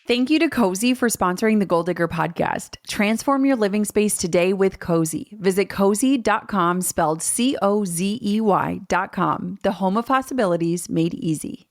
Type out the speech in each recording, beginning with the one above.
Thank you to Cozy for sponsoring the Goal Digger podcast. Transform your living space today with Cozy. Visit cozy.com, spelled COZEY.com, the home of possibilities made easy.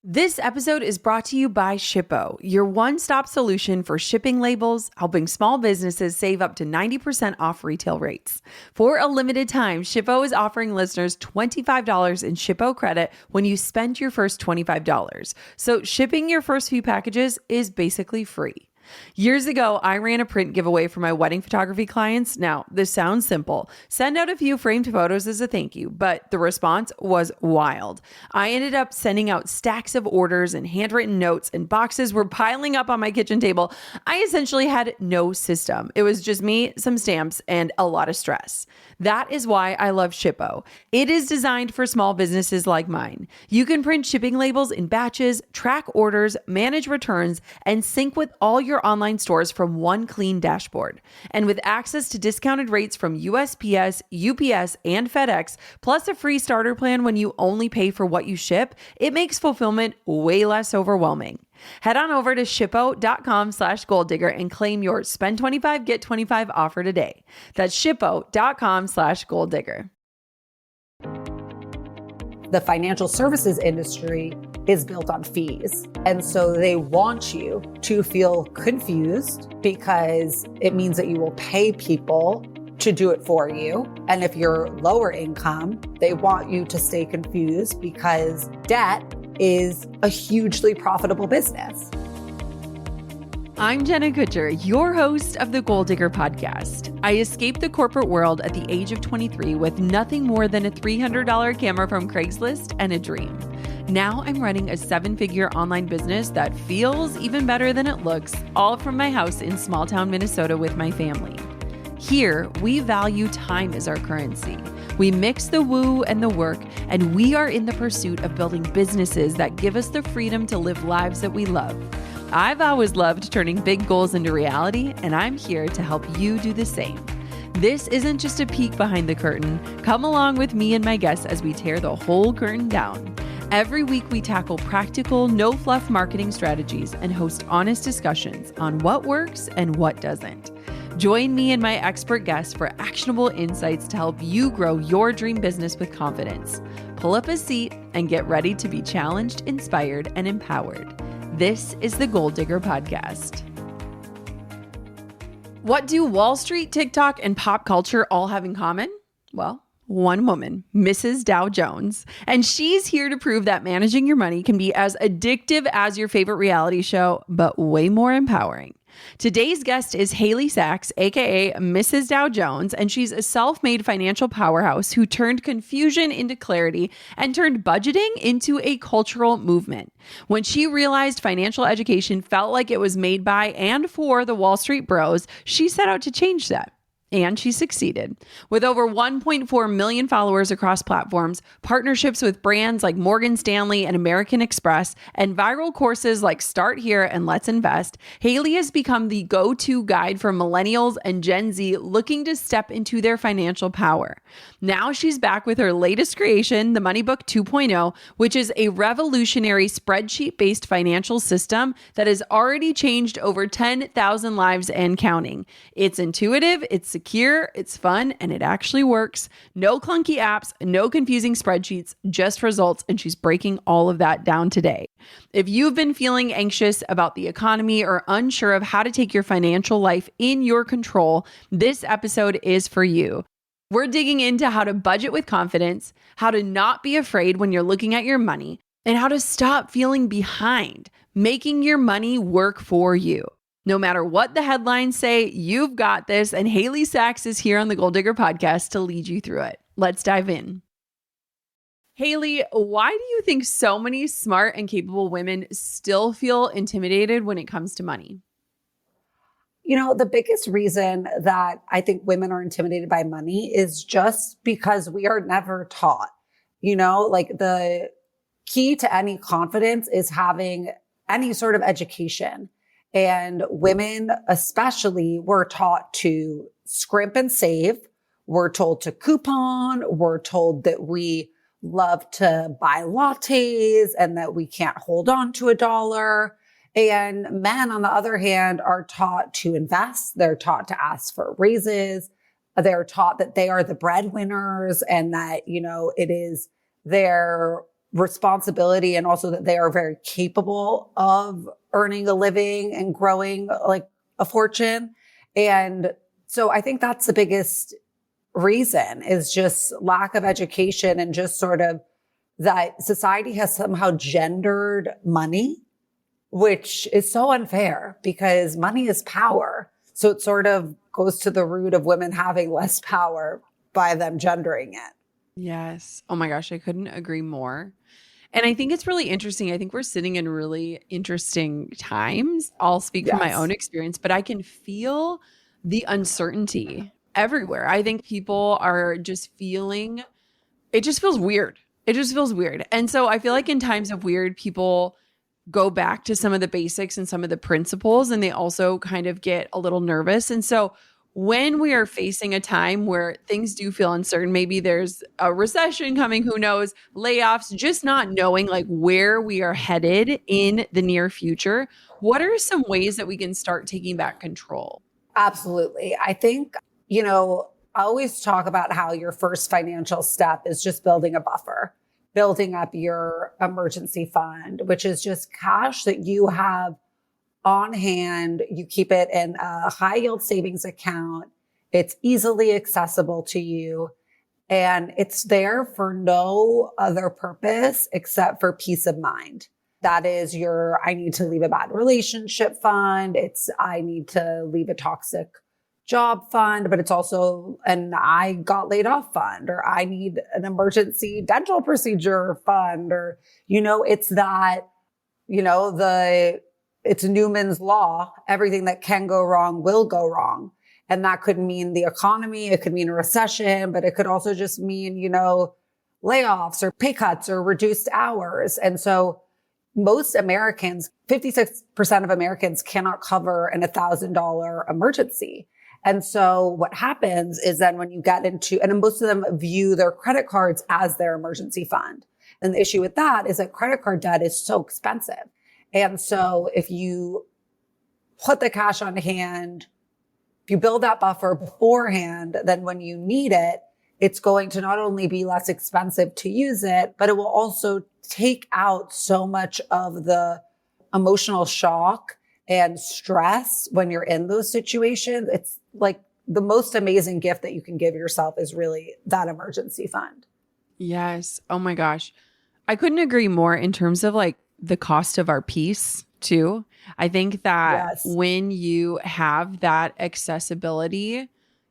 This episode is brought to you by Shippo, your one-stop solution for shipping labels, helping small businesses save up to 90% off retail rates. For a limited time, Shippo is offering listeners $25 in Shippo credit when you spend your first $25. So shipping your first few packages is basically free. Years ago, I ran a print giveaway for my wedding photography clients. Now, this sounds simple. Send out a few framed photos as a thank you, but the response was wild. I ended up sending out stacks of orders and handwritten notes, and boxes were piling up on my kitchen table. I essentially had no system. It was just me, some stamps, and a lot of stress. That is why I love Shippo. It is designed for small businesses like mine. You can print shipping labels in batches, track orders, manage returns, and sync with all your online stores from one clean dashboard. And with access to discounted rates from USPS, UPS, and FedEx, plus a free starter plan when you only pay for what you ship, it makes fulfillment way less overwhelming. Head on over to shippo.com/goaldigger and claim your spend 25, get 25 offer today. That's shippo.com/goaldigger. The financial services industry is built on fees. And so they want you to feel confused because it means that you will pay people to do it for you. And if you're lower income, they want you to stay confused because debt is a hugely profitable business. I'm Jenna Kutcher, your host of the Goal Digger podcast. I escaped the corporate world at the age of 23 with nothing more than a $300 camera from Craigslist and a dream. Now I'm running a 7-figure online business that feels even better than it looks, all from my house in small town Minnesota with my family. Here, we value time as our currency. We mix the woo and the work, and we are in the pursuit of building businesses that give us the freedom to live lives that we love. I've always loved turning big goals into reality, and I'm here to help you do the same. This isn't just a peek behind the curtain. Come along with me and my guests as we tear the whole curtain down. Every week, we tackle practical, no-fluff marketing strategies and host honest discussions on what works and what doesn't. Join me and my expert guests for actionable insights to help you grow your dream business with confidence. Pull up a seat and get ready to be challenged, inspired, and empowered. This is the Goal Digger podcast. What do Wall Street, TikTok, and pop culture all have in common? Well, one woman, Mrs. Dow Jones, and she's here to prove that managing your money can be as addictive as your favorite reality show, but way more empowering. Today's guest is Haley Sachs, aka Mrs. Dow Jones, and she's a self-made financial powerhouse who turned confusion into clarity and turned budgeting into a cultural movement. When she realized financial education felt like it was made by and for the Wall Street bros, she set out to change that. And she succeeded. With over 1.4 million followers across platforms, partnerships with brands like Morgan Stanley and American Express, and viral courses like Start Here and Let's Invest, Haley has become the go-to guide for millennials and Gen Z looking to step into their financial power. Now she's back with her latest creation, the Money Book 2.0, which is a revolutionary spreadsheet-based financial system that has already changed over 10,000 lives and counting. It's intuitive, it's secure, it's fun, and it actually works. No clunky apps, no confusing spreadsheets, just results, and she's breaking all of that down today. If you've been feeling anxious about the economy or unsure of how to take your financial life in your control, this episode is for you. We're digging into how to budget with confidence, how to not be afraid when you're looking at your money, and how to stop feeling behind, making your money work for you. No matter what the headlines say, you've got this, and Haley Sachs is here on the Goal Digger podcast to lead you through it. Let's dive in. Haley, why do you think so many smart and capable women still feel intimidated when it comes to money? You know, the biggest reason that I think women are intimidated by money is just because we are never taught. You know, like the key to any confidence is having any sort of education. And women especially were taught to scrimp and save. We're told to coupon. We're told that we love to buy lattes and that we can't hold on to a dollar. And men, on the other hand, are taught to invest. They're taught to ask for raises. They're taught that they are the breadwinners and that, it is their responsibility and also that they are very capable of earning a living and growing like a fortune. And so I think that's the biggest reason is just lack of education and just sort of that society has somehow gendered money, which is so unfair because money is power. So it sort of goes to the root of women having less power by them gendering it. Yes. Oh my gosh, I couldn't agree more. And I think it's really interesting. I think we're sitting in really interesting times. I'll speak from my own experience, but I can feel the uncertainty everywhere. I think people are just feeling, it just feels weird. It just feels weird. And so I feel like in times of weird, people go back to some of the basics and some of the principles, and they also kind of get a little nervous. And so when we are facing a time where things do feel uncertain, maybe there's a recession coming, who knows, layoffs, just not knowing like where we are headed in the near future, what are some ways that we can start taking back control? Absolutely. I think, I always talk about how your first financial step is just building a buffer, building up your emergency fund, which is just cash that you have on hand. You keep it in a high yield savings account. It's easily accessible to you and it's there for no other purpose except for peace of mind. That is your, I need to leave a bad relationship fund. It's, I need to leave a toxic job fund, but it's also an I got laid off fund, or I need an emergency dental procedure fund, or, it's that, it's Newman's law. Everything that can go wrong will go wrong. And that could mean the economy. It could mean a recession, but it could also just mean, layoffs or pay cuts or reduced hours. And so most Americans, 56% of Americans cannot cover an $1,000 emergency. And so what happens is then when you get into, and most of them view their credit cards as their emergency fund. And the issue with that is that credit card debt is so expensive. And so if you put the cash on hand, if you build that buffer beforehand, then when you need it, it's going to not only be less expensive to use it, but it will also take out so much of the emotional shock and stress when you're in those situations. It's like the most amazing gift that you can give yourself is really that emergency fund. Yes. Oh my gosh. I couldn't agree more in terms of like the cost of our peace too. I think that when you have that accessibility,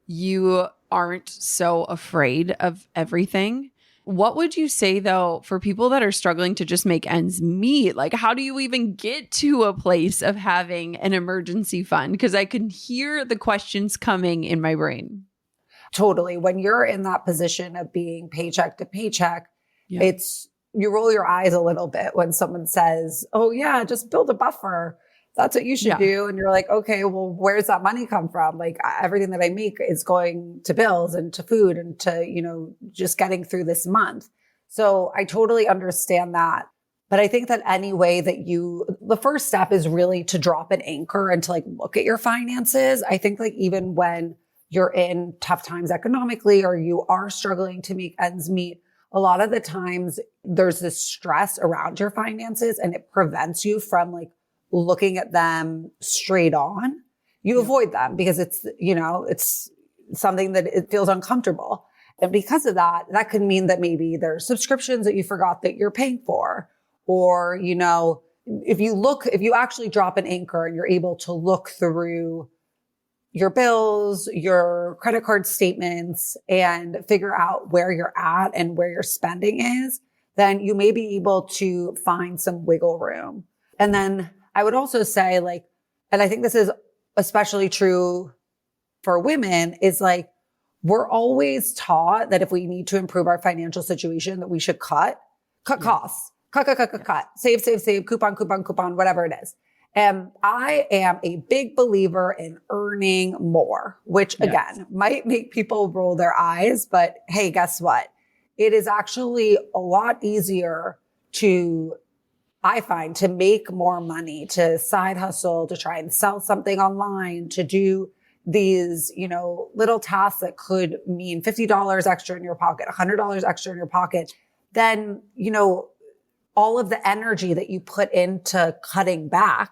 you aren't so afraid of everything. What would you say though, for people that are struggling to just make ends meet? Like, how do you even get to a place of having an emergency fund? Because I can hear the questions coming in my brain. Totally. When you're in that position of being paycheck to paycheck, you roll your eyes a little bit when someone says, oh yeah, just build a buffer. That's what you should do. And you're like, okay, well, where's that money come from? Like everything that I make is going to bills and to food and to, just getting through this month. So I totally understand that. But I think that any way that the first step is really to drop an anchor and to like look at your finances. I think like even when you're in tough times economically or you are struggling to make ends meet, a lot of the times there's this stress around your finances and it prevents you from like looking at them straight on. You avoid them because it's something that it feels uncomfortable. And because of that, that could mean that maybe there's subscriptions that you forgot that you're paying for. Or, if you actually drop an anchor and you're able to look through your bills, your credit card statements, and figure out where you're at and where your spending is, then you may be able to find some wiggle room. And then I would also say and I think this is especially true for women, is like, we're always taught that if we need to improve our financial situation, that we should cut costs, cut, save, coupon, whatever it is. And I am a big believer in earning more, which again might make people roll their eyes, but hey, guess what? it is actually a lot easier to, I find, to make more money, to side hustle, to try and sell something online, to do these, little tasks that could mean $50 extra in your pocket, $100 extra in your pocket, then, all of the energy that you put into cutting back,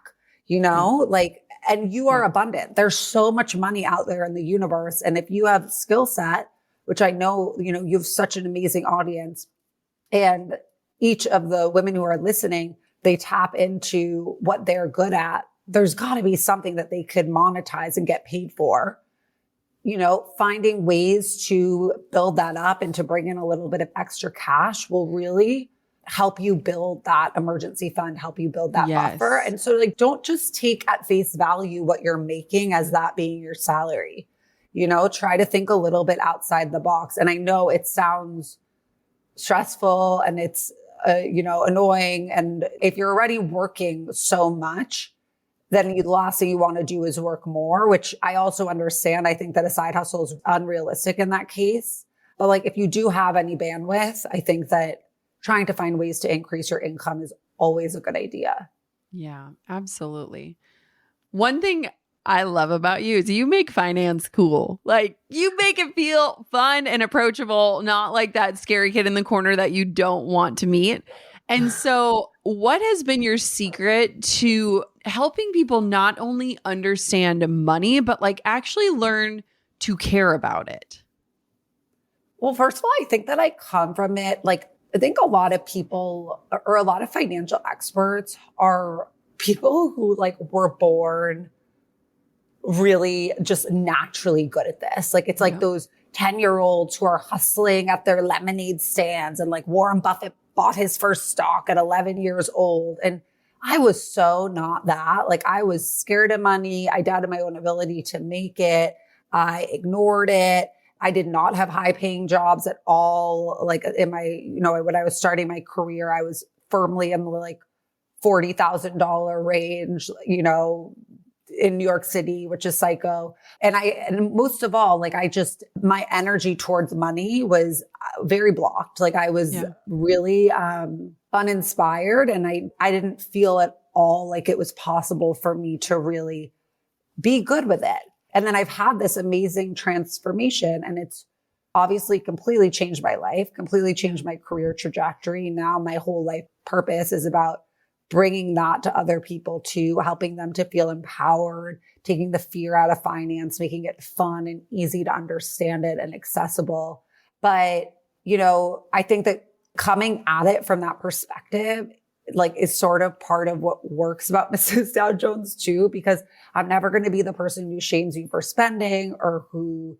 and you are abundant. There's so much money out there in the universe. And if you have skill set, which I know, you have such an amazing audience, and each of the women who are listening, they tap into what they're good at. There's got to be something that they could monetize and get paid for. Finding ways to build that up and to bring in a little bit of extra cash will really help you build that emergency fund, help you build that buffer. And so don't just take at face value what you're making as that being your salary. Try to think a little bit outside the box. And I know it sounds stressful and it's, annoying. And if you're already working so much, then the last thing you want to do is work more, which I also understand. I think that a side hustle is unrealistic in that case. But if you do have any bandwidth, I think that trying to find ways to increase your income is always a good idea. Yeah, absolutely. One thing I love about you is you make finance cool. You make it feel fun and approachable, not like that scary kid in the corner that you don't want to meet. And so what has been your secret to helping people not only understand money, but actually learn to care about it? Well, first of all, I think that I come from it. I think a lot of people or a lot of financial experts are people who were born really just naturally good at this. It's those 10-year-olds who are hustling at their lemonade stands, and Warren Buffett bought his first stock at 11 years old. And I was so not that. I was scared of money. I doubted my own ability to make it. I ignored it. I did not have high paying jobs at all. In my, when I was starting my career, I was firmly in the $40,000 range, in New York City, which is psycho. And most of all, my energy towards money was very blocked. I was really, uninspired, and I didn't feel at all like it was possible for me to really be good with it. And then I've had this amazing transformation, and it's obviously completely changed my life, completely changed my career trajectory. Now my whole life purpose is about bringing that to other people too, helping them to feel empowered, taking the fear out of finance, making it fun and easy to understand it and accessible. But, I think that coming at it from that perspective, is sort of part of what works about Mrs. Dow Jones too, because I'm never going to be the person who shames you for spending or who,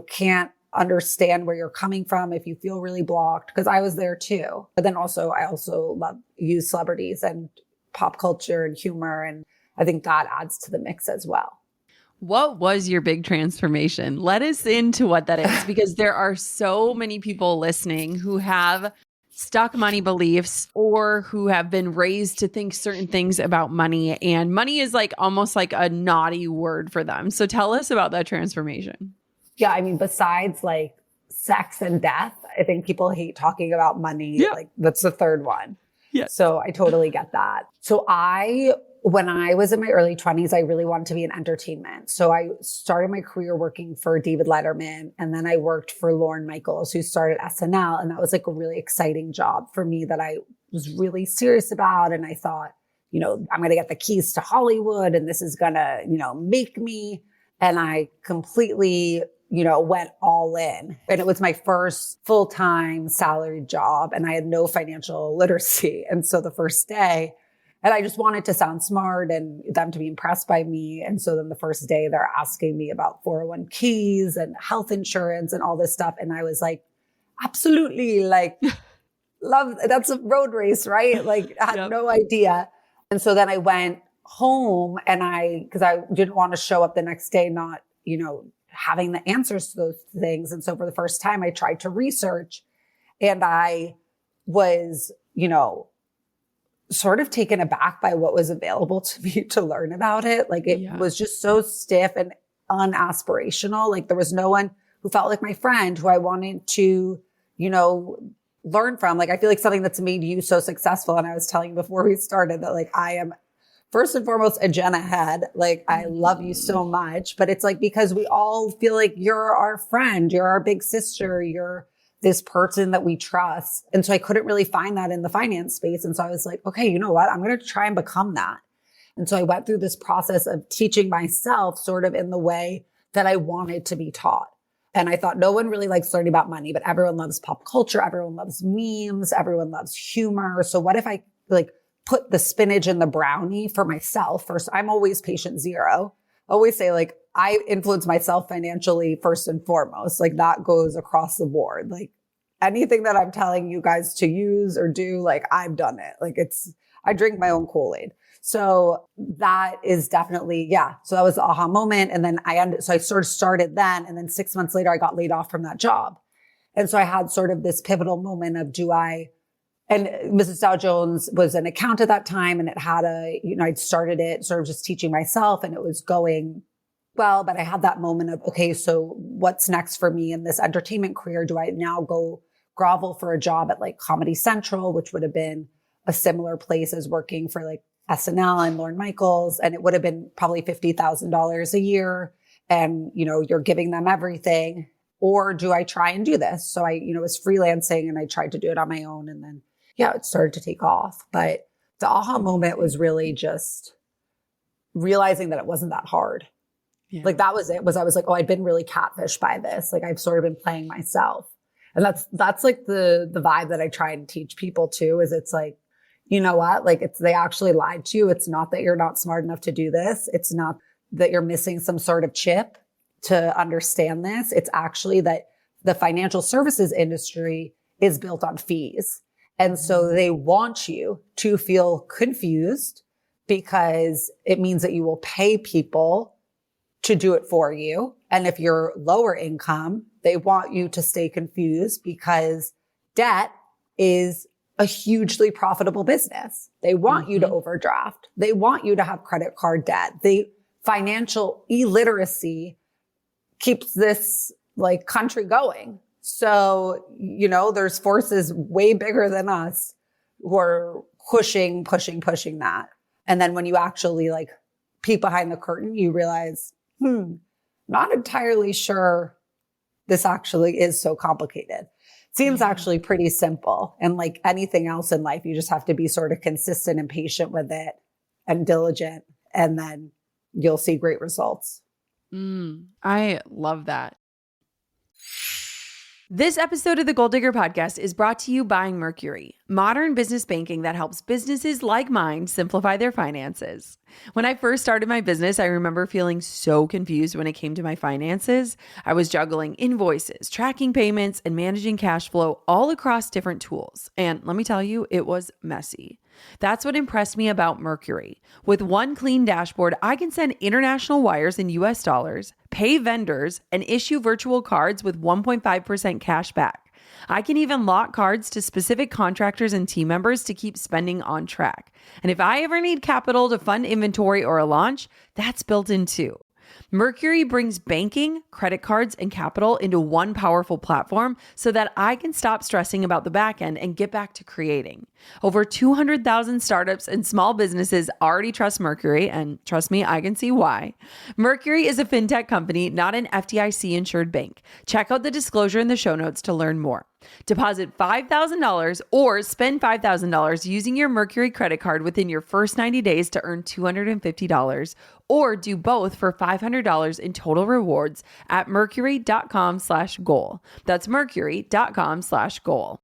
can't understand where you're coming from if you feel really blocked, because I was there too. But then I also use celebrities and pop culture and humor. And I think that adds to the mix as well. What was your big transformation? Let us into what that is, because there are so many people listening who have stuck money beliefs or who have been raised to think certain things about money. And money is almost like a naughty word for them. So tell us about that transformation. Yeah. I mean, besides sex and death, I think people hate talking about money. Yeah. That's the third one. Yeah. So I totally get that. So when I was in my early 20s, I really wanted to be in entertainment. So I started my career working for David Letterman. And then I worked for Lorne Michaels, who started SNL. And that was a really exciting job for me that I was really serious about. And I thought, I'm going to get the keys to Hollywood, and this is going to, make me. And I completely, went all in. And it was my first full-time salaried job, and I had no financial literacy. And so the first day, and I just wanted to sound smart and them to be impressed by me. And so then the first day they're asking me about 401ks and health insurance and all this stuff. And I was absolutely love, that's a road race, right? I had no idea. And so then I went home, and because I didn't want to show up the next day not, having the answers to those things. And so for the first time I tried to research, and I was, sort of taken aback by what was available to me to learn about it. It was just so stiff and unaspirational. There was no one who felt like my friend, who I wanted to, learn from. Like, I feel like something that's made you so successful. And I was telling you before we started that like, I am first and foremost a Gen ahead. Like, I love you so much, but it's like, because we all feel like you're our friend, you're our big sister, you're this person that we trust. And so I couldn't really find that in the finance space. And so I was like, okay, you know what? I'm going to try and become that. And so I went through this process of teaching myself sort of in the way that I wanted to be taught. And I thought no one really likes learning about money, but everyone loves pop culture. Everyone loves memes. Everyone loves humor. So what if I like put the spinach in the brownie for myself? First, I'm always patient zero. I always say like, I influence myself financially first and foremost. Like that goes across the board. Like anything that I'm telling you guys to use or do, like I've done it. Like I drink my own Kool-Aid. So that is definitely, yeah. So that was the aha moment. And then so I sort of started then. And then 6 months later, I got laid off from that job. And so I had sort of this pivotal moment of and Mrs. Dow Jones was an account at that time. And it had I'd started it sort of just teaching myself and it was going well, but I had that moment of, okay, so what's next for me in this entertainment career? Do I now go grovel for a job at like Comedy Central, which would have been a similar place as working for like SNL and Lorne Michaels. And it would have been probably $50,000 a year. And, you're giving them everything. Or do I try and do this? So I, was freelancing and I tried to do it on my own. And then, it started to take off. But the aha moment was really just realizing that it wasn't that hard. Yeah. Like that was it. I was like, oh, I'd been really catfished by this. Like I've sort of been playing myself. And that's like the vibe that I try and teach people too, is it's like, you know what? Like they actually lied to you. It's not that you're not smart enough to do this. It's not that you're missing some sort of chip to understand this. It's actually that the financial services industry is built on fees. And so they want you to feel confused because it means that you will pay people to do it for you. And if you're lower income, they want you to stay confused because debt is a hugely profitable business. They want you to overdraft. They want you to have credit card debt. Financial illiteracy keeps this like country going. So, there's forces way bigger than us who are pushing that. And then when you actually like peek behind the curtain, you realize, not entirely sure this actually is so complicated. Seems actually pretty simple. And like anything else in life, you just have to be sort of consistent and patient with it and diligent. And then you'll see great results. I love that. This episode of the Goal Digger Podcast is brought to you by Mercury, modern business banking that helps businesses like mine simplify their finances. When I first started my business, I remember feeling so confused when it came to my finances. I was juggling invoices, tracking payments, and managing cash flow all across different tools. And let me tell you, it was messy. That's what impressed me about Mercury. With one clean dashboard, I can send international wires in US dollars, pay vendors, and issue virtual cards with 1.5% cash back. I can even lock cards to specific contractors and team members to keep spending on track. And if I ever need capital to fund inventory or a launch, that's built in too. Mercury brings banking, credit cards, and capital into one powerful platform so that I can stop stressing about the back end and get back to creating. Over 200,000 startups and small businesses already trust Mercury, and trust me, I can see why. Mercury is a fintech company, not an FDIC-insured bank. Check out the disclosure in the show notes to learn more. Deposit $5,000 or spend $5,000 using your Mercury credit card within your first 90 days to earn $250, or do both for $500 in total rewards at mercury.com/goal. That's mercury.com/goal.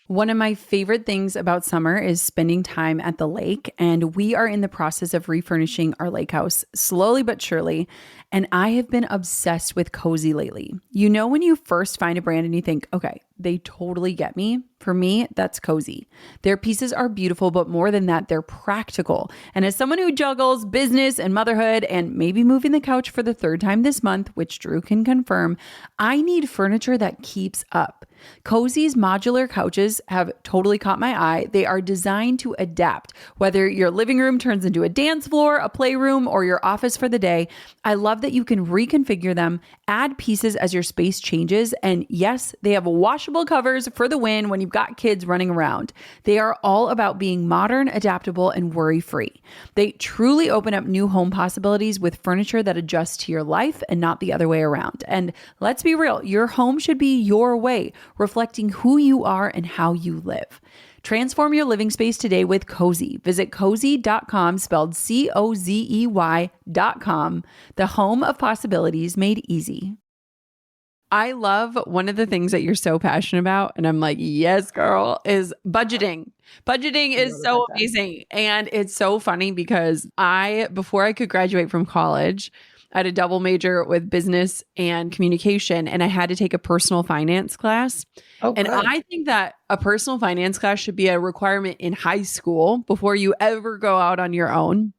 One of my favorite things about summer is spending time at the lake, and we are in the process of refurnishing our lake house slowly but surely, and I have been obsessed with Cozy lately. When you first find a brand and you think, okay, they totally get me. For me, that's cozy. Their pieces are beautiful, but more than that, they're practical. And as someone who juggles business and motherhood and maybe moving the couch for the third time this month, which Drew can confirm, I need furniture that keeps up. Cozy's modular couches have totally caught my eye. They are designed to adapt, whether your living room turns into a dance floor, a playroom, or your office for the day. I love that you can reconfigure them, add pieces as your space changes, and yes, they have washable covers for the win when you've got kids running around. They are all about being modern, adaptable, and worry-free. They truly open up new home possibilities with furniture that adjusts to your life and not the other way around. And let's be real, your home should be your way, reflecting who you are and how you live. Transform your living space today with Cozy. Visit cozy.com, spelled COZEY.com, the home of possibilities made easy. I love one of the things that you're so passionate about, and I'm like, yes, girl, is budgeting. Budgeting is so amazing. And it's so funny because before I could graduate from college, I had a double major with business and communication, and I had to take a personal finance class. Oh, and good. I think that a personal finance class should be a requirement in high school before you ever go out on your own.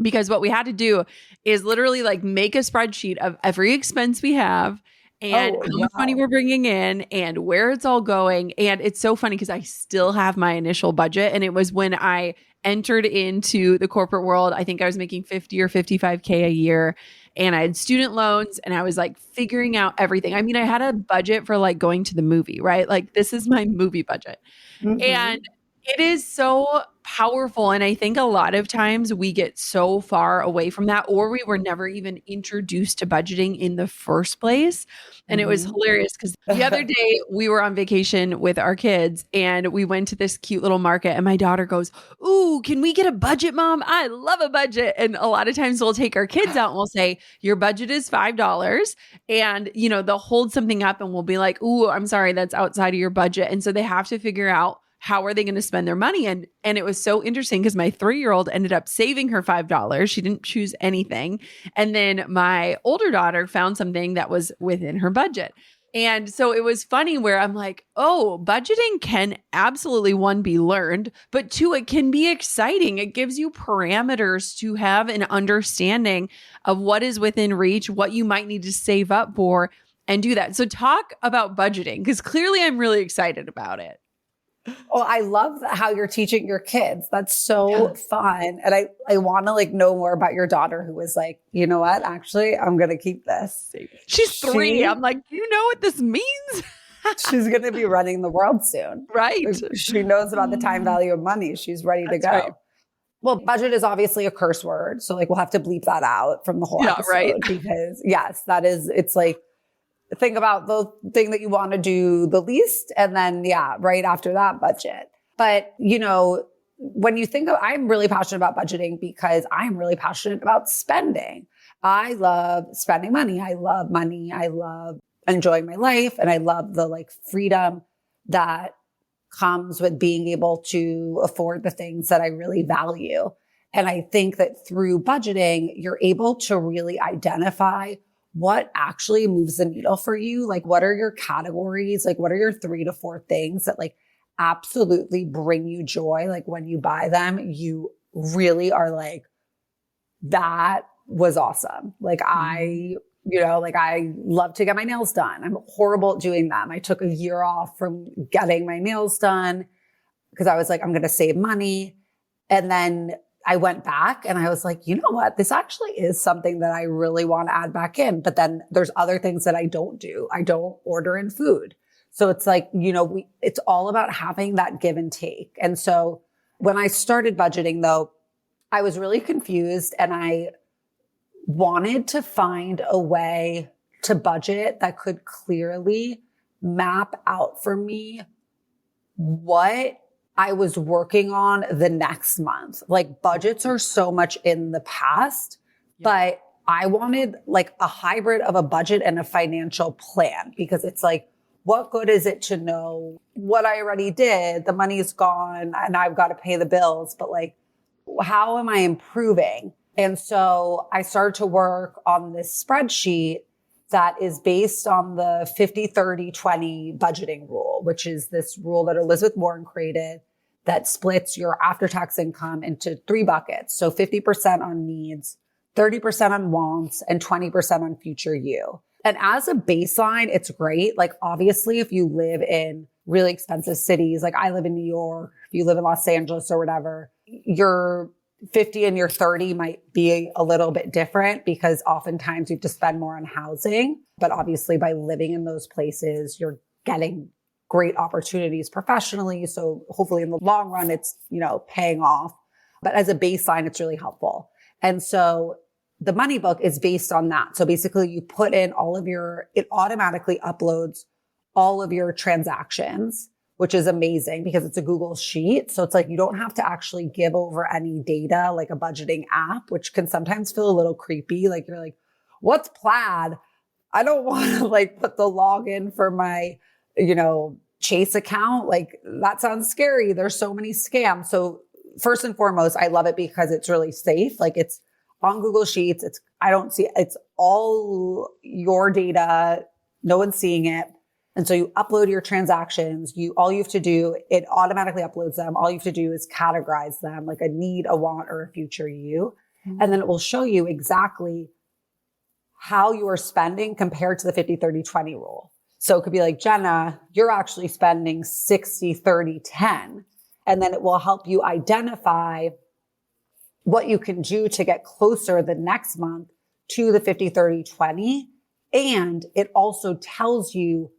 Because what we had to do is literally like make a spreadsheet of every expense we have and how much money we're bringing in and where it's all going. And it's so funny because I still have my initial budget. And it was when I entered into the corporate world. I think I was making 50 or 55K a year, and I had student loans, and I was like figuring out everything. I mean, I had a budget for like going to the movie, right? Like this is my movie budget. And it is so powerful. And I think a lot of times we get so far away from that, or we were never even introduced to budgeting in the first place. And it was hilarious because the other day we were on vacation with our kids and we went to this cute little market, and my daughter goes, "Ooh, can we get a budget, Mom? I love a budget." And a lot of times we'll take our kids out and we'll say, "Your budget is $5." And, they'll hold something up and we'll be like, "Ooh, I'm sorry, that's outside of your budget." And so they have to figure out how are they going to spend their money? And it was so interesting because my 3-year-old ended up saving her $5. She didn't choose anything. And then my older daughter found something that was within her budget. And so it was funny where I'm like, oh, budgeting can absolutely, one, be learned, but two, it can be exciting. It gives you parameters to have an understanding of what is within reach, what you might need to save up for, and do that. So talk about budgeting, because clearly I'm really excited about it. Oh, I love how you're teaching your kids. That's so fun. And I want to know more about your daughter who was like, you know what? Actually, I'm going to keep this. She's 3. I'm like, you know what this means? She's going to be running the world soon. Right. She knows about the time value of money. She's ready to go. Right. Well, budget is obviously a curse word. So we'll have to bleep that out from the whole episode. Right. Because yes, it's like, think about the thing that you want to do the least. And then, right after that, budget. But, when you think of, I'm really passionate about budgeting because I'm really passionate about spending. I love spending money. I love money. I love enjoying my life. And I love the freedom that comes with being able to afford the things that I really value. And I think that through budgeting, you're able to really identify what actually moves the needle for you. What are your categories? What are your 3 to 4 things that absolutely bring you joy? When you buy them, you really are that was awesome. I love to get my nails done. I'm horrible at doing them. I took a year off from getting my nails done because I was like, I'm going to save money. And then I went back and I was like, you know what? This actually is something that I really want to add back in. But then there's other things that I don't do. I don't order in food. So it's it's all about having that give and take. And so when I started budgeting though, I was really confused and I wanted to find a way to budget that could clearly map out for me what I was working on the next month. Budgets are so much in the past, but I wanted a hybrid of a budget and a financial plan because it's what good is it to know what I already did? The money's gone and I've got to pay the bills, but how am I improving? And so I started to work on this spreadsheet that is based on the 50-30-20 budgeting rule, which is this rule that Elizabeth Warren created that splits your after-tax income into 3 buckets. So 50% on needs, 30% on wants, and 20% on future you. And as a baseline, it's great. Like, obviously, if you live in really expensive cities, like I live in New York, if you live in Los Angeles or whatever, your 50 and your 30 might be a little bit different because oftentimes you have to spend more on housing. But obviously, by living in those places, you're getting great opportunities professionally. So hopefully in the long run, it's, paying off. But as a baseline, it's really helpful. And so the money book is based on that. So basically you put in it automatically uploads all of your transactions, which is amazing because it's a Google sheet. So it's like, you don't have to actually give over any data like a budgeting app, which can sometimes feel a little creepy. Like, you're like, what's Plaid? I don't want to put the login for my, Chase account. Like, that sounds scary. There's so many scams. So first and foremost, I love it because it's really safe. Like, it's on Google Sheets. It's all your data. No one's seeing it. And so you upload your transactions. All you have to do, it automatically uploads them. All you have to do is categorize them like a need, a want, or a future you. Mm-hmm. And then it will show you exactly how you are spending compared to the 50-30-20 rule. So it could be like, Jenna, you're actually spending 60-30-10. And then it will help you identify what you can do to get closer the next month to the 50-30-20. And it also tells you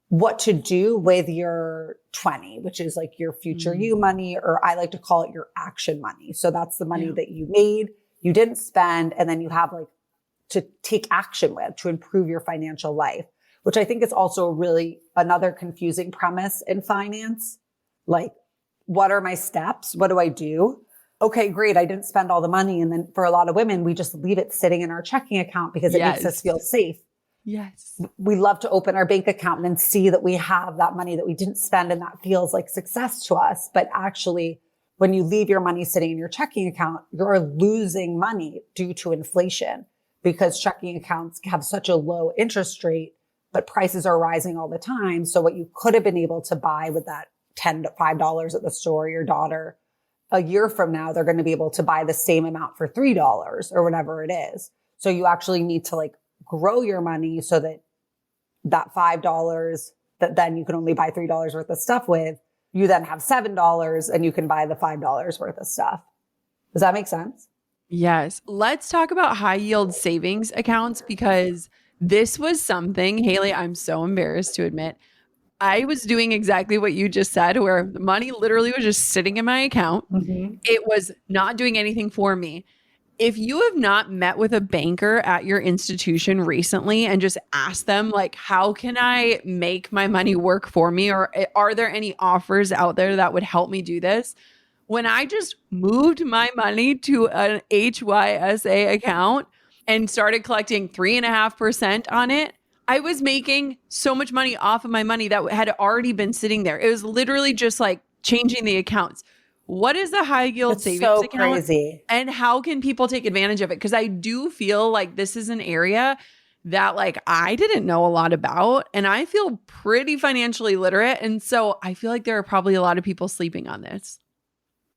what to do with your 20, which is like your future you money, or I like to call it your action money. So that's the money that you made, you didn't spend, and then you have to take action with to improve your financial life, which I think is also really another confusing premise in finance. Like, what are my steps? What do I do? Okay, great. I didn't spend all the money. And then for a lot of women, we just leave it sitting in our checking account because it makes us feel safe. Yes. We love to open our bank account and then see that we have that money that we didn't spend, and that feels like success to us. But actually, when you leave your money sitting in your checking account, you're losing money due to inflation because checking accounts have such a low interest rate, but prices are rising all the time. So what you could have been able to buy with that $5 at the store, your daughter, a year from now, they're going to be able to buy the same amount for $3 or whatever it is. So you actually need to grow your money so that $5 that then you can only buy $3 worth of stuff with, you then have $7 and you can buy the $5 worth of stuff. Does that make sense? Yes. Let's talk about high yield savings accounts, because this was something, Haley, I'm so embarrassed to admit. I was doing exactly what you just said, where the money literally was just sitting in my account. Mm-hmm. It was not doing anything for me. If you have not met with a banker at your institution recently and just asked them, how can I make my money work for me? Or are there any offers out there that would help me do this? When I just moved my money to an HYSA account and started collecting 3.5% on it, I was making so much money off of my money that had already been sitting there. It was literally just changing the accounts. What is the high yield savings account? Crazy. And how can people take advantage of it? Because I do feel like this is an area that I didn't know a lot about, and I feel pretty financially literate. And so I feel like there are probably a lot of people sleeping on this.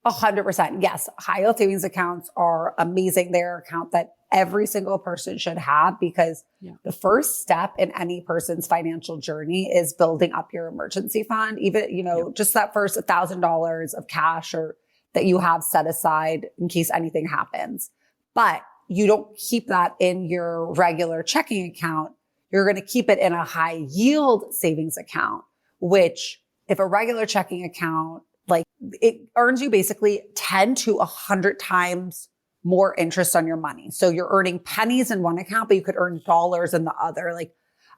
100%. Yes. High yield savings accounts are amazing. They're an account that every single person should have, because the first step in any person's financial journey is building up your emergency fund. Even, just that first $1,000 of cash or that you have set aside in case anything happens. But you don't keep that in your regular checking account. You're going to keep it in a high yield savings account, which if a regular checking account, it earns you basically 10 to 100 times more interest on your money. So you're earning pennies in one account, but you could earn dollars in the other.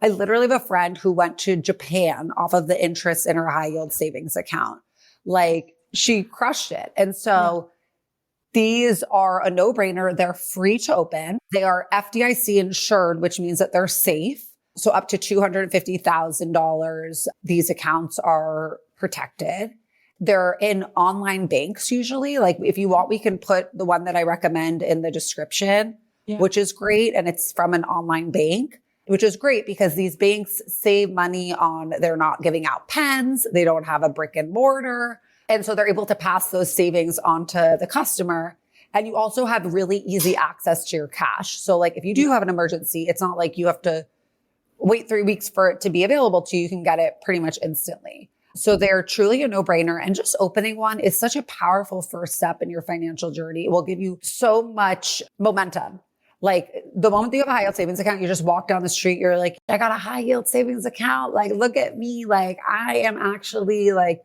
I literally have a friend who went to Japan off of the interest in her high yield savings account. She crushed it. And so these are a no-brainer. They're free to open. They are FDIC insured, which means that they're safe. So up to $250,000, these accounts are protected. They're in online banks usually. If you want, we can put the one that I recommend in the description, which is great. And it's from an online bank. which is great because these banks save money on, they're not giving out pens. They don't have a brick and mortar. And so they're able to pass those savings on to the customer. And you also have really easy access to your cash. So like if you do have an emergency, it's not like you have to wait 3 weeks for it to be available to you. You can get it pretty much instantly. So they're truly a no-brainer. And just opening one is such a powerful first step in your financial journey. It will give you so much momentum. Like the moment that you have a high yield savings account, you just walk down the street, you're like, I got a high yield savings account. Like, look at me. Like I am actually like,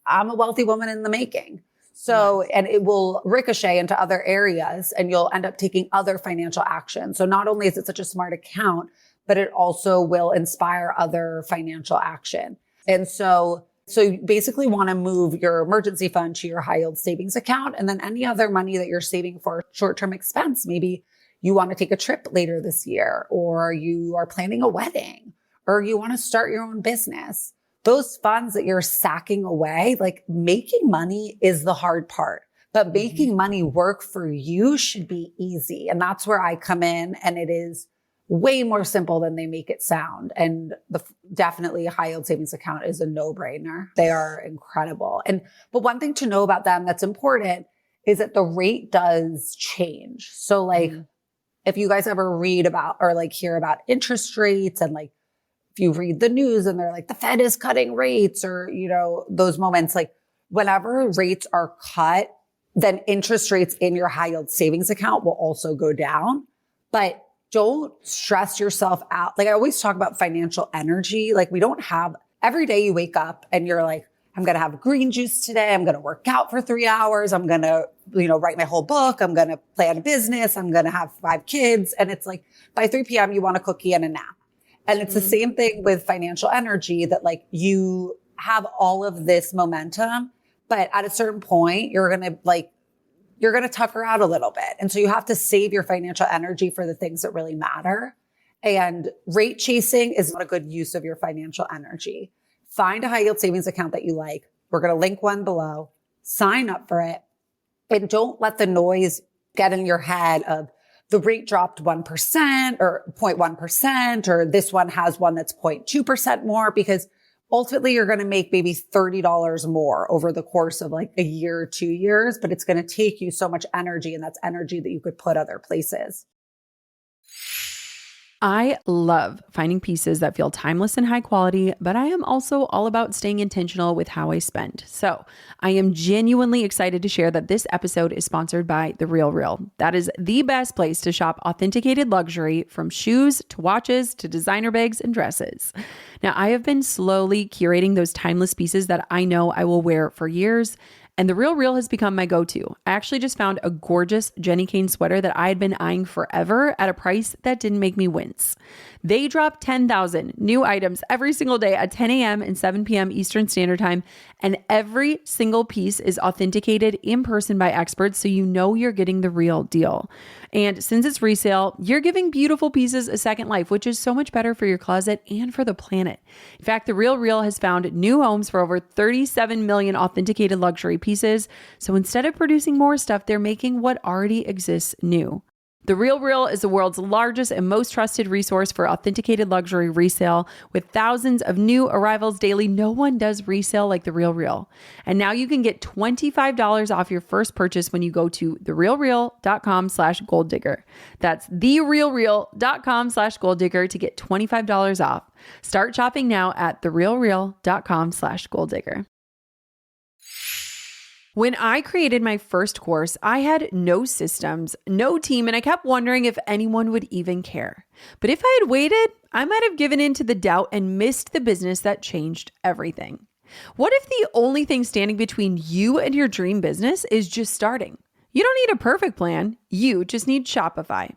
I'm a wealthy woman in the making. So, and it will ricochet into other areas and you'll end up taking other financial action. So not only is it such a smart account, but it also will inspire other financial action. And so you basically want to move your emergency fund to your high yield savings account. And then any other money that you're saving for short-term expense, maybe you want to take a trip later this year, or you are planning a wedding, or you want to start your own business. Those funds that you're sacking away, like making money is the hard part, but making money work for you should be easy. And that's where I come in, and it is way more simple than they make it sound. And definitely a high yield savings account is a no-brainer. They are incredible. But one thing to know about them that's important is that the rate does change. So like, if you guys ever read about or like hear about interest rates, and like if you read the news and they're like, the Fed is cutting rates, or, you know, those moments, like whenever rates are cut, then interest rates in your high yield savings account will also go down. But don't stress yourself out. Like I always talk about financial energy. Like we don't have, every day you wake up and you're like, I'm going to have green juice today. I'm going to work out for 3 hours. I'm going to, write my whole book. I'm going to plan a business. I'm going to have 5 kids. And it's like by 3 p.m. you want a cookie and a nap. And it's the same thing with financial energy, that like you have all of this momentum, but at a certain point, you're going to tucker out a little bit. And so you have to save your financial energy for the things that really matter. And rate chasing is not a good use of your financial energy. Find a high yield savings account that you like. We're going to link one below. Sign up for it. And don't let the noise get in your head of the rate dropped 1% or 0.1%, or this one has one that's 0.2% more, because ultimately you're going to make maybe $30 more over the course of like a year or 2 years, but it's going to take you so much energy, and that's energy that you could put other places. I love finding pieces that feel timeless and high quality, but I am also all about staying intentional with how I spend. So I am genuinely excited to share that this episode is sponsored by The Real Real. That is the best place to shop authenticated luxury, from shoes to watches to designer bags and dresses. Now, I have been slowly curating those timeless pieces that I know I will wear for years, and The Real Real has become my go-to. I actually just found a gorgeous Jenny Kane sweater that I had been eyeing forever at a price that didn't make me wince. They drop 10,000 new items every single day at 10 a.m. and 7 p.m. Eastern Standard Time, and every single piece is authenticated in person by experts, so you know you're getting the real deal. And since it's resale, you're giving beautiful pieces a second life, which is so much better for your closet and for the planet. In fact, The Real Real has found new homes for over 37 million authenticated luxury pieces. So instead of producing more stuff, they're making what already exists new. The Real Real is the world's largest and most trusted resource for authenticated luxury resale. With thousands of new arrivals daily, no one does resale like The Real Real. And now you can get $25 off your first purchase when you go to therealreal.com/golddigger. That's therealreal.com/golddigger to get $25 off. Start shopping now at therealreal.com/golddigger. When I created my first course, I had no systems, no team, and I kept wondering if anyone would even care. But if I had waited, I might have given in to the doubt and missed the business that changed everything. What if the only thing standing between you and your dream business is just starting? You don't need a perfect plan. You just need Shopify.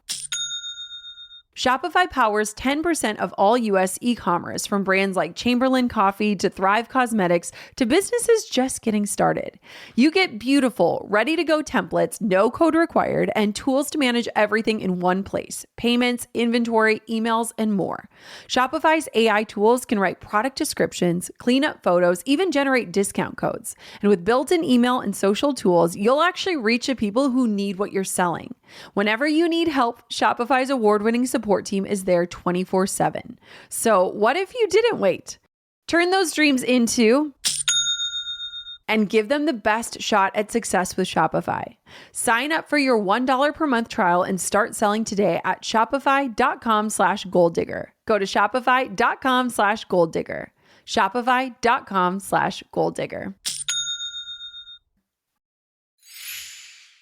Shopify powers 10% of all US e-commerce, from brands like Chamberlain Coffee to Thrive Cosmetics to businesses just getting started. You get beautiful, ready-to-go templates, no code required, and tools to manage everything in one place: payments, inventory, emails, and more. Shopify's AI tools can write product descriptions, clean up photos, even generate discount codes. And with built-in email and social tools, you'll actually reach the people who need what you're selling. Whenever you need help, Shopify's award-winning support team is there 24/7. So what if you didn't wait? Turn those dreams into and give them the best shot at success with Shopify. Sign up for your $1 per month trial and start selling today at shopify.com/goaldigger. Go to shopify.com/goaldigger. Shopify.com/goaldigger.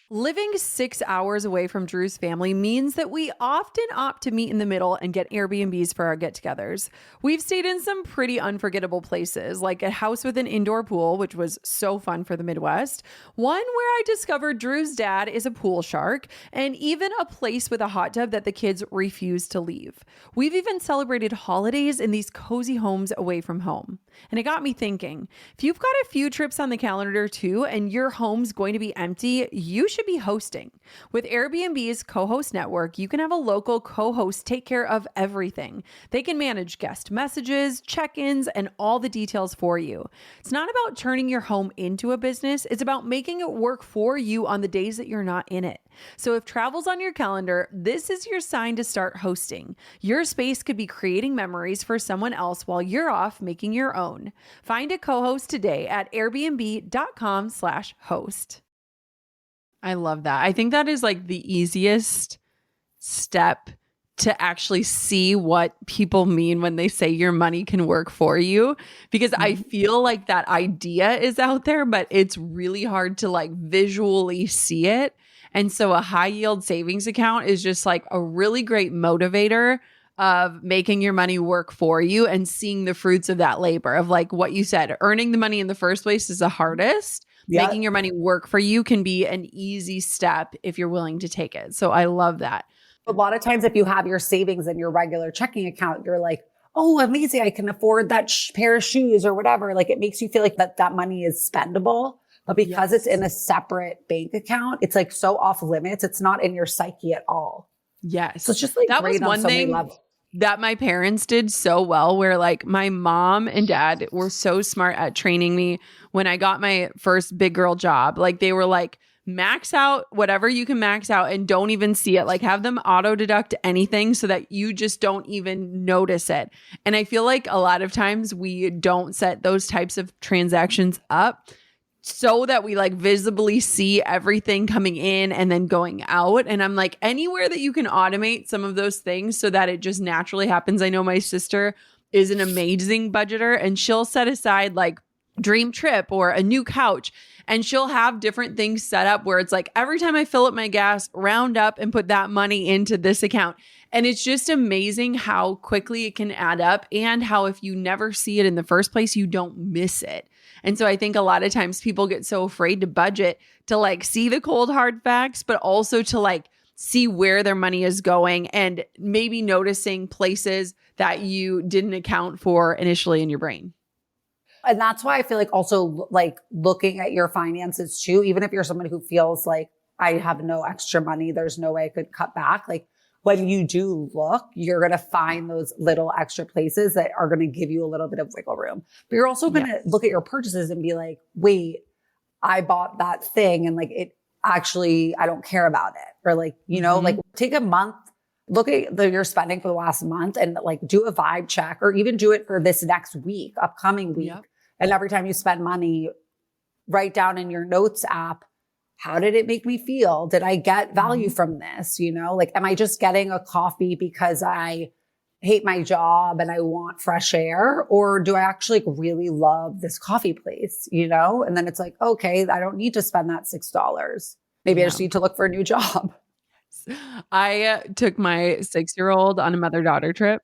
Living 6 hours away from Drew's family means that we often opt to meet in the middle and get Airbnbs for our get-togethers. We've stayed in some pretty unforgettable places, like a house with an indoor pool, which was so fun for the Midwest, one where I discovered Drew's dad is a pool shark, and even a place with a hot tub that the kids refuse to leave. We've even celebrated holidays in these cozy homes away from home. And it got me thinking, if you've got a few trips on the calendar too, and your home's going to be empty, you should be hosting. With Airbnb's co-host network, you can have a local co-host take care of everything. They can manage guest messages, check-ins, and all the details for you. It's not about turning your home into a business. It's about making it work for you on the days that you're not in it. So if travel's on your calendar, this is your sign to start hosting. Your space could be creating memories for someone else while you're off making your own. Find a co-host today at airbnb.com/host. I love that. I think that is like the easiest step to actually see what people mean when they say your money can work for you, because I feel like that idea is out there, but it's really hard to like visually see it. And so a high yield savings account is just like a really great motivator of making your money work for you and seeing the fruits of that labor of like what you said, earning the money in the first place is the hardest. Yeah. Making your money work for you can be an easy step if you're willing to take it. So I love that. A lot of times if you have your savings in your regular checking account, you're like, oh, amazing, I can afford that pair of shoes or whatever. Like it makes you feel like that money is spendable. But because it's in a separate bank account, it's like so off limits. It's not in your psyche at all. Yes. So it's just like that was one thing that my parents did so well, where like my mom and dad were so smart at training me when I got my first big girl job. Like they were like, max out whatever you can max out and don't even see it. Like have them auto deduct anything so that you just don't even notice it. And I feel like a lot of times we don't set those types of transactions up so that we like visibly see everything coming in and then going out. And I'm like, anywhere that you can automate some of those things so that it just naturally happens. I know my sister is an amazing budgeter and she'll set aside like dream trip or a new couch, and she'll have different things set up where it's like, every time I fill up my gas, round up and put that money into this account. And it's just amazing how quickly it can add up and how if you never see it in the first place, you don't miss it. And so I think a lot of times people get so afraid to budget to like see the cold hard facts, but also to like see where their money is going and maybe noticing places that you didn't account for initially in your brain. And that's why I feel like also like looking at your finances too, even if you're someone who feels like I have no extra money, there's no way I could cut back. Like when you do look, you're going to find those little extra places that are going to give you a little bit of wiggle room. But you're also going to look at your purchases and be like, wait, I bought that thing and like it actually, I don't care about it. Or like, you know, like take a month, look at your spending for the last month and like do a vibe check or even do it for this next week, upcoming week. Yep. And every time you spend money, write down in your notes app, how did it make me feel? Did I get value from this? You know, like, am I just getting a coffee because I hate my job and I want fresh air? Or do I actually really love this coffee place? You know? And then it's like, okay, I don't need to spend that $6. Maybe I just need to look for a new job. I took my 6-year-old on a mother-daughter trip.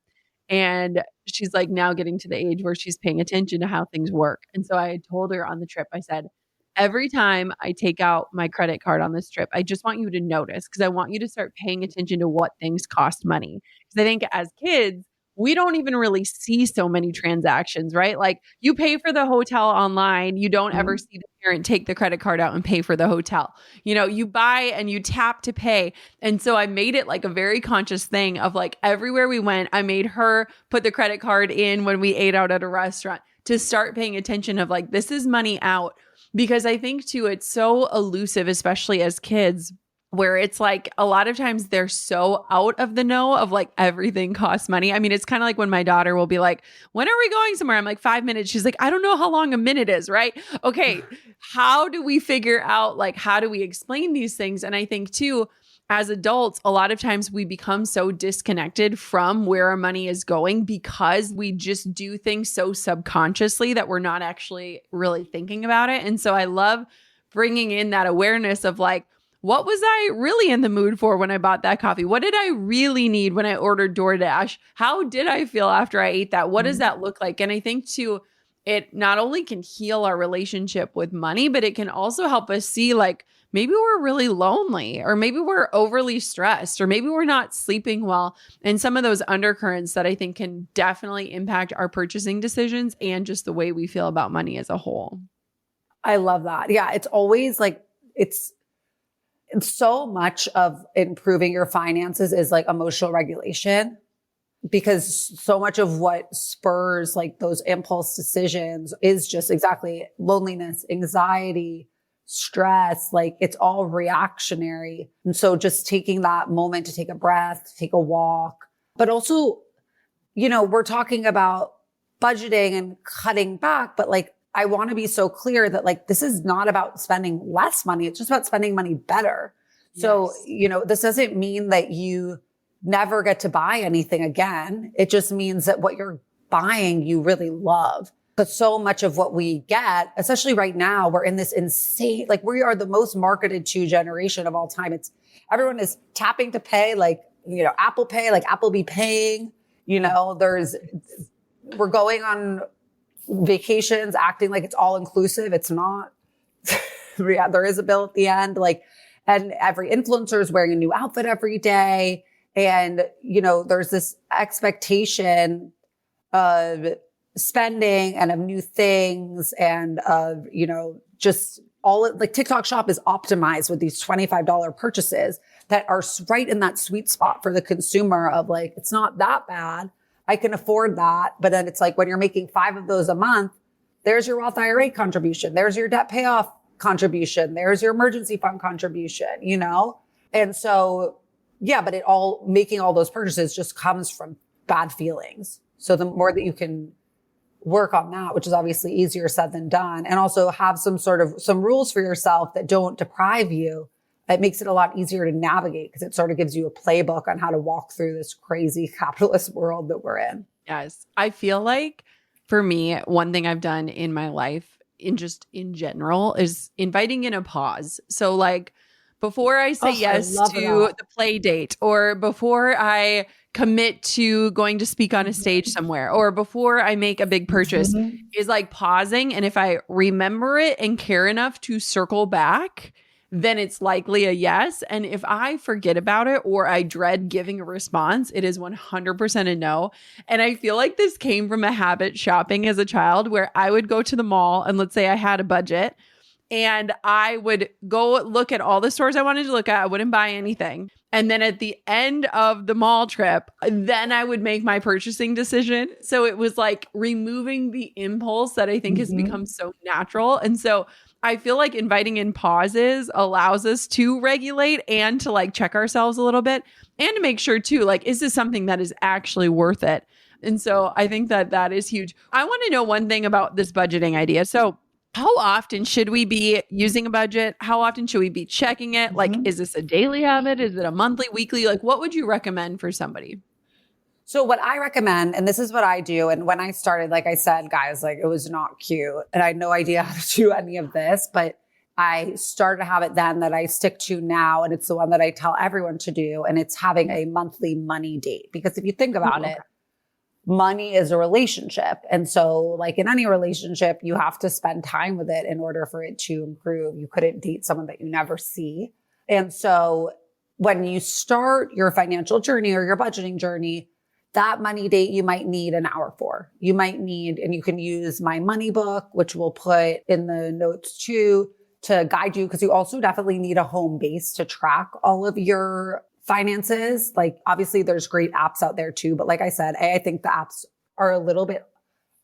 And she's like now getting to the age where she's paying attention to how things work. And so I told her on the trip, I said, every time I take out my credit card on this trip, I just want you to notice because I want you to start paying attention to what things cost money. Because I think as kids, we don't even really see so many transactions, right? Like you pay for the hotel online. You don't ever see the parent take the credit card out and pay for the hotel. You know, you buy and you tap to pay. And so I made it like a very conscious thing of like everywhere we went, I made her put the credit card in when we ate out at a restaurant to start paying attention of like, this is money out. Because I think too, it's so elusive, especially as kids, where it's like a lot of times they're so out of the know of like everything costs money. I mean, it's kind of like when my daughter will be like, when are we going somewhere? I'm like, 5 minutes. She's like, I don't know how long a minute is, right? Okay. How do we figure out like, how do we explain these things? And I think too, as adults, a lot of times we become so disconnected from where our money is going because we just do things so subconsciously that we're not actually really thinking about it. And so I love bringing in that awareness of like, what was I really in the mood for when I bought that coffee? What did I really need when I ordered DoorDash? How did I feel after I ate that? What does that look like? And I think too, it not only can heal our relationship with money, but it can also help us see like, maybe we're really lonely, or maybe we're overly stressed, or maybe we're not sleeping well. And some of those undercurrents that I think can definitely impact our purchasing decisions and just the way we feel about money as a whole. I love that. Yeah. It's always like, it's so much of improving your finances is like emotional regulation, because so much of what spurs like those impulse decisions is just exactly loneliness, anxiety, stress. Like it's all reactionary. And so just taking that moment to take a breath, to take a walk, but also, we're talking about budgeting and cutting back, but like, I want to be so clear that like, this is not about spending less money. It's just about spending money better. So, this doesn't mean that you never get to buy anything again. It just means that what you're buying, you really love. But so much of what we get, especially right now, we're in this insane, like we are the most marketed to generation of all time. Everyone is tapping to pay, like, Apple Pay, like Apple be paying, we're going on vacations acting like it's all inclusive. It's not. There is a bill at the end, like, and every influencer is wearing a new outfit every day. And, there's this expectation of spending and of new things and of, just like TikTok Shop is optimized with these $25 purchases that are right in that sweet spot for the consumer of like, it's not that bad. I can afford that. But then it's like when you're making 5 of those a month, there's your Roth IRA contribution. There's your debt payoff contribution. There's your emergency fund contribution, And so, yeah, but making all those purchases just comes from bad feelings. So the more that you can work on that, which is obviously easier said than done, and also have some rules for yourself that don't deprive you, it makes it a lot easier to navigate because it sort of gives you a playbook on how to walk through this crazy capitalist world that we're in. Yes. I feel like for me, one thing I've done in my life in general is inviting in a pause. So like before I say yes to the play date, or before I commit to going to speak on a stage somewhere, or before I make a big purchase, is like pausing. And if I remember it and care enough to circle back, then it's likely a yes. And if I forget about it or I dread giving a response, it is 100% a no. And I feel like this came from a habit shopping as a child where I would go to the mall and let's say I had a budget and I would go look at all the stores I wanted to look at. I wouldn't buy anything. And then at the end of the mall trip, then I would make my purchasing decision. So it was like removing the impulse that I think has become so natural. And so I feel like inviting in pauses allows us to regulate and to like check ourselves a little bit and to make sure too, like, is this something that is actually worth it? And so I think that is huge. I want to know one thing about this budgeting idea. So how often should we be using a budget? How often should we be checking it? Like, is this a daily habit? Is it a monthly, weekly? Like, what would you recommend for somebody? So what I recommend, and this is what I do, and when I started, like I said, guys, like it was not cute and I had no idea how to do any of this, but I started a habit then that I stick to now. And it's the one that I tell everyone to do. And it's having a monthly money date. Because if you think about it, money is a relationship. And so like in any relationship, you have to spend time with it in order for it to improve. You couldn't date someone that you never see. And so when you start your financial journey or your budgeting journey, that money date you might need an hour for. You might need, and you can use my money book, which we'll put in the notes too, to guide you, because you also definitely need a home base to track all of your finances. Like obviously there's great apps out there too, but like I said, I think the apps are a little bit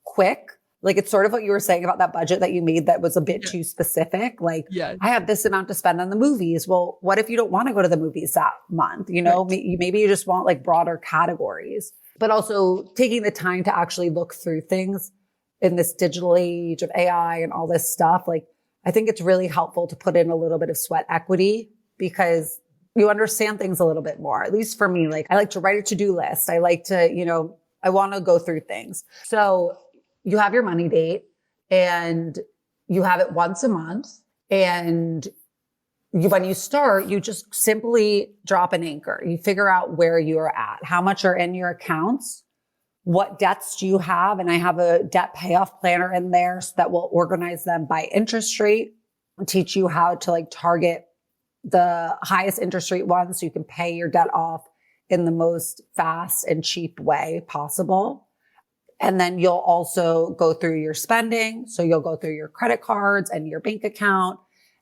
quick Like, it's sort of what you were saying about that budget that you made that was a bit too specific. Like, Yes. I have this amount to spend on the movies. Well, what if you don't want to go to the movies that month? You know, Right. maybe you just want like broader categories, but also taking the time to actually look through things in this digital age of AI and all this stuff. Like, I think it's really helpful to put in a little bit of sweat equity because you understand things a little bit more. At least for me, like I like to write a to-do list. I like to, I want to go through things. So you have your money date and you have it once a month. And when you start, you just simply drop an anchor. You figure out where you're at, how much are in your accounts, what debts do you have? And I have a debt payoff planner in there so that will organize them by interest rate and teach you how to like target the highest interest rate ones so you can pay your debt off in the most fast and cheap way possible. And then you'll also go through your spending. So you'll go through your credit cards and your bank account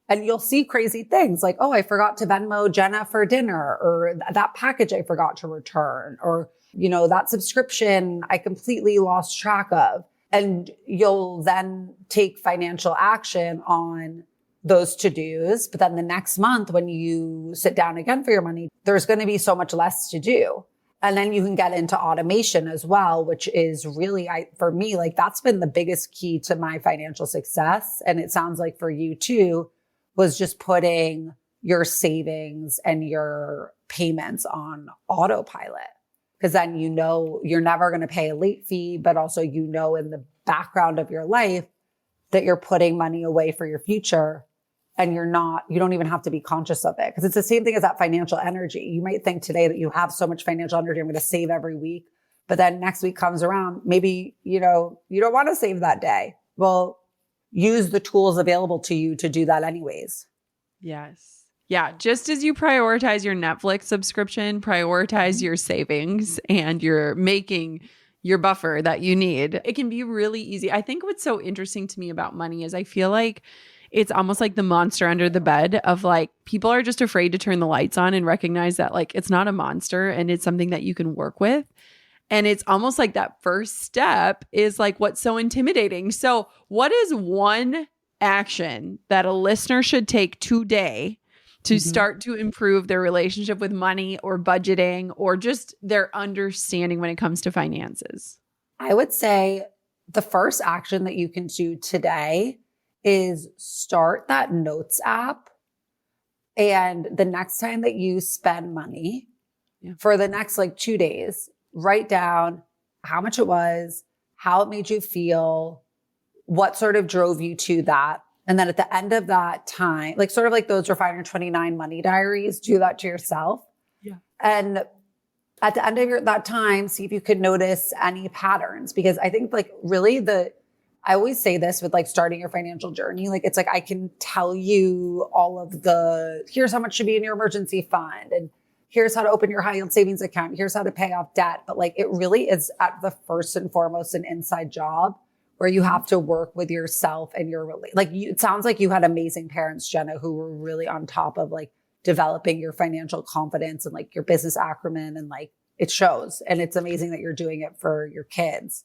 and you'll see crazy things like, oh, I forgot to Venmo Jenna for dinner, or that package I forgot to return, or, that subscription I completely lost track of. And you'll then take financial action on those to-dos. But then the next month when you sit down again for your money, there's going to be so much less to do. And then you can get into automation as well, which is really, for me, like that's been the biggest key to my financial success. And it sounds like for you too, was just putting your savings and your payments on autopilot. Because then you're never going to pay a late fee, but also in the background of your life that you're putting money away for your future. And you don't even have to be conscious of it. Because it's the same thing as that financial energy. You might think today that you have so much financial energy, I'm going to save every week. But then next week comes around, maybe, you don't want to save that day. Well, use the tools available to you to do that anyways. Yes. Yeah. Just as you prioritize your Netflix subscription, prioritize your savings and you're making your buffer that you need. It can be really easy. I think what's so interesting to me about money is I feel like it's almost like the monster under the bed of like, people are just afraid to turn the lights on and recognize that like, it's not a monster and it's something that you can work with. And it's almost like that first step is like what's so intimidating. So what is one action that a listener should take today to start to improve their relationship with money or budgeting or just their understanding when it comes to finances? I would say the first action that you can do today is start that notes app. And the next time that you spend money for the next like 2 days, write down how much it was, how it made you feel, what sort of drove you to that. And then at the end of that time, like sort of like those Refiner 29 money diaries, do that to yourself. Yeah. And at the end of that time, see if you could notice any patterns. Because I think like really I always say this with like starting your financial journey. Like, it's like, I can tell you all of here's how much should be in your emergency fund. And here's how to open your high yield savings account. Here's how to pay off debt. But like, it really is at the first and foremost an inside job where you have to work with yourself and it sounds like you had amazing parents, Jenna, who were really on top of like developing your financial confidence and like your business acumen. And like, it shows. And it's amazing that you're doing it for your kids.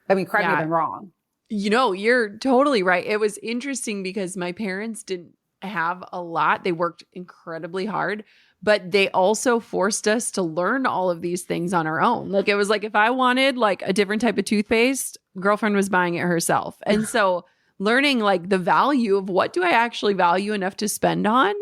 I mean, correct me if I'm wrong. You're totally right. It was interesting because my parents didn't have a lot. They worked incredibly hard, but they also forced us to learn all of these things on our own. Like, it was like, if I wanted like a different type of toothpaste, girlfriend was buying it herself. And so learning like the value of what do I actually value enough to spend on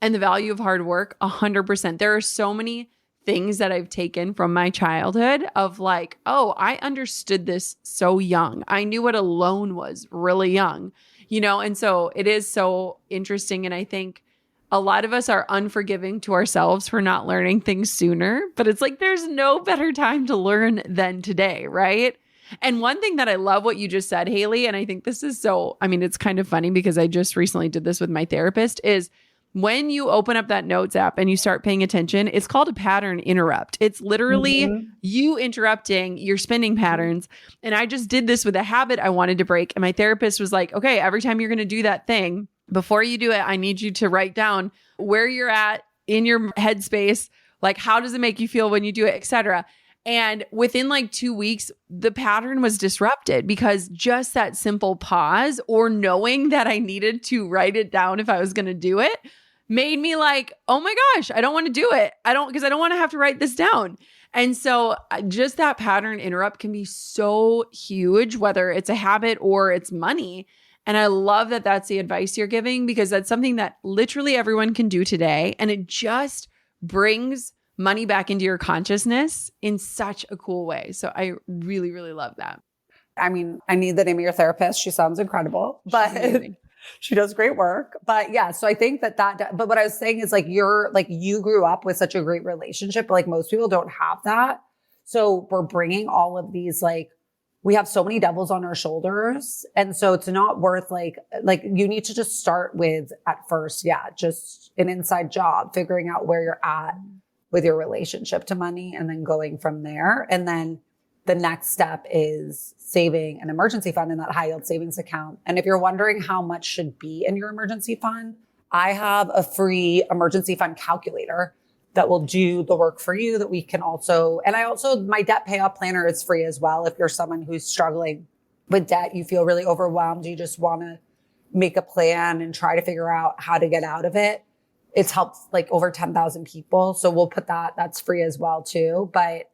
and the value of hard work, 100%. There are so many things that I've taken from my childhood of like, oh, I understood this so young. I knew what a loan was really young, and so it is so interesting. And I think a lot of us are unforgiving to ourselves for not learning things sooner, but it's like, there's no better time to learn than today, right? And one thing that I love what you just said, Haley, and I think this is it's kind of funny because I just recently did this with my therapist, is when you open up that notes app and you start paying attention, it's called a pattern interrupt. It's literally you interrupting your spending patterns. And I just did this with a habit I wanted to break. And my therapist was like, okay, every time you're going to do that thing, before you do it, I need you to write down where you're at in your headspace. Like, how does it make you feel when you do it, et cetera. And within like 2 weeks, the pattern was disrupted because just that simple pause or knowing that I needed to write it down if I was going to do it made me like, oh my gosh, I don't want to do it. Because I don't want to have to write this down. And so just that pattern interrupt can be so huge, whether it's a habit or it's money. And I love that that's the advice you're giving, because that's something that literally everyone can do today. And it just brings money back into your consciousness in such a cool way. So I really, really love that. I mean, I need the name of your therapist. She sounds incredible, but she does great work. But yeah, so I think but what I was saying is like, you grew up with such a great relationship, but like most people don't have that. So we're bringing all of these, like, we have so many devils on our shoulders. And so it's not worth like you need to just start with at first, just an inside job, figuring out where you're at with your relationship to money and then going from there. And then the next step is saving an emergency fund in that high yield savings account. And if you're wondering how much should be in your emergency fund, I have a free emergency fund calculator that will do the work for you that we can also, my debt payoff planner is free as well. If you're someone who's struggling with debt, you feel really overwhelmed, you just want to make a plan and try to figure out how to get out of it. It's helped like over 10,000 people. So we'll put that's free as well too. But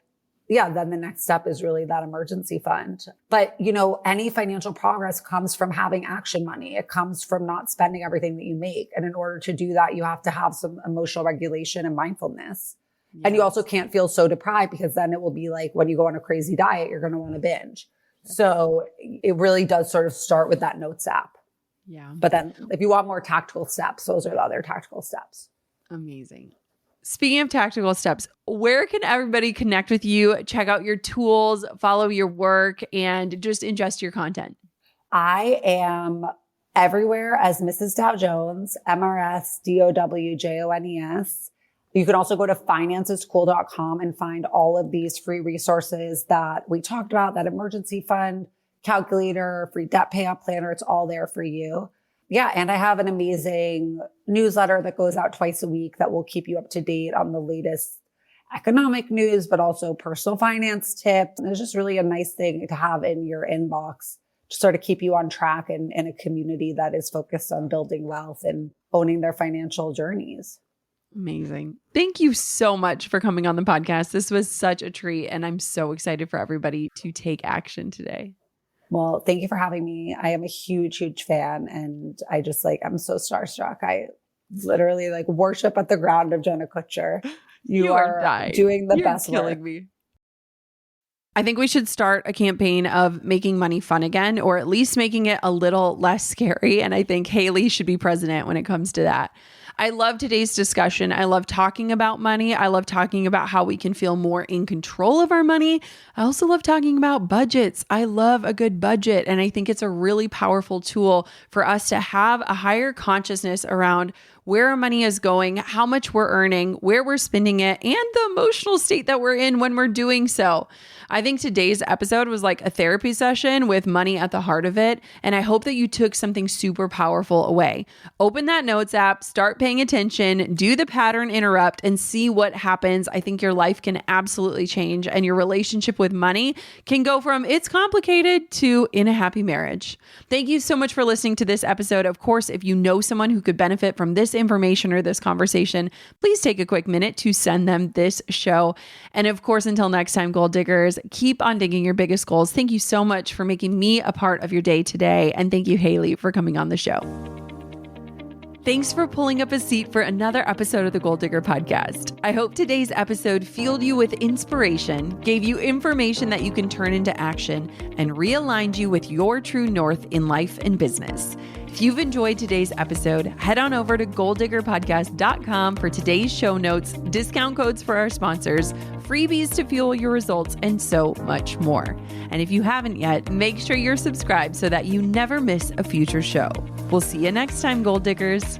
yeah, then the next step is really that emergency fund. But any financial progress comes from having action money. It comes from not spending everything that you make. And in order to do that, you have to have some emotional regulation and mindfulness. Yes. And you also can't feel so deprived, because then it will be like when you go on a crazy diet, you're going to want to binge. So it really does sort of start with that notes app. Yeah. But then if you want more tactical steps, those are the other tactical steps. Amazing. Speaking of tactical steps, where can everybody connect with you, check out your tools, follow your work, and just ingest your content? I am everywhere as Mrs. Dow Jones, MRSDOWJONES. You can also go to financescool.com and find all of these free resources that we talked about, that emergency fund calculator, free debt payoff planner. It's all there for you. Yeah. And I have an amazing newsletter that goes out twice a week that will keep you up to date on the latest economic news, but also personal finance tips. And it's just really a nice thing to have in your inbox to sort of keep you on track in a community that is focused on building wealth and owning their financial journeys. Amazing. Thank you so much for coming on the podcast. This was such a treat, and I'm so excited for everybody to take action today. Well, thank you for having me. I am a huge, huge fan, and I just I'm so starstruck. I literally worship at the ground of Jenna Kutcher. You are doing the best work. You're killing me. I think we should start a campaign of making money fun again, or at least making it a little less scary. And I think Haley should be president when it comes to that. I love today's discussion. I love talking about money. I love talking about how we can feel more in control of our money. I also love talking about budgets. I love a good budget. And I think it's a really powerful tool for us to have a higher consciousness around where our money is going, how much we're earning, where we're spending it, and the emotional state that we're in when we're doing so. I think today's episode was like a therapy session with money at the heart of it. And I hope that you took something super powerful away. Open that notes app, start paying attention, do the pattern interrupt, and see what happens. I think your life can absolutely change, and your relationship with money can go from it's complicated to in a happy marriage. Thank you so much for listening to this episode. Of course, if you know someone who could benefit from this information or this conversation, please take a quick minute to send them this show. And of course, until next time, goal diggers, keep on digging your biggest goals. Thank you so much for making me a part of your day today. And thank you, Haley, for coming on the show. Thanks for pulling up a seat for another episode of the Goal Digger Podcast. I hope today's episode fueled you with inspiration, gave you information that you can turn into action, and realigned you with your true north in life and business. If you've enjoyed today's episode, head on over to goaldiggerpodcast.com for today's show notes, discount codes for our sponsors, freebies to fuel your results, and so much more. And if you haven't yet, make sure you're subscribed so that you never miss a future show. We'll see you next time, Goal Diggers.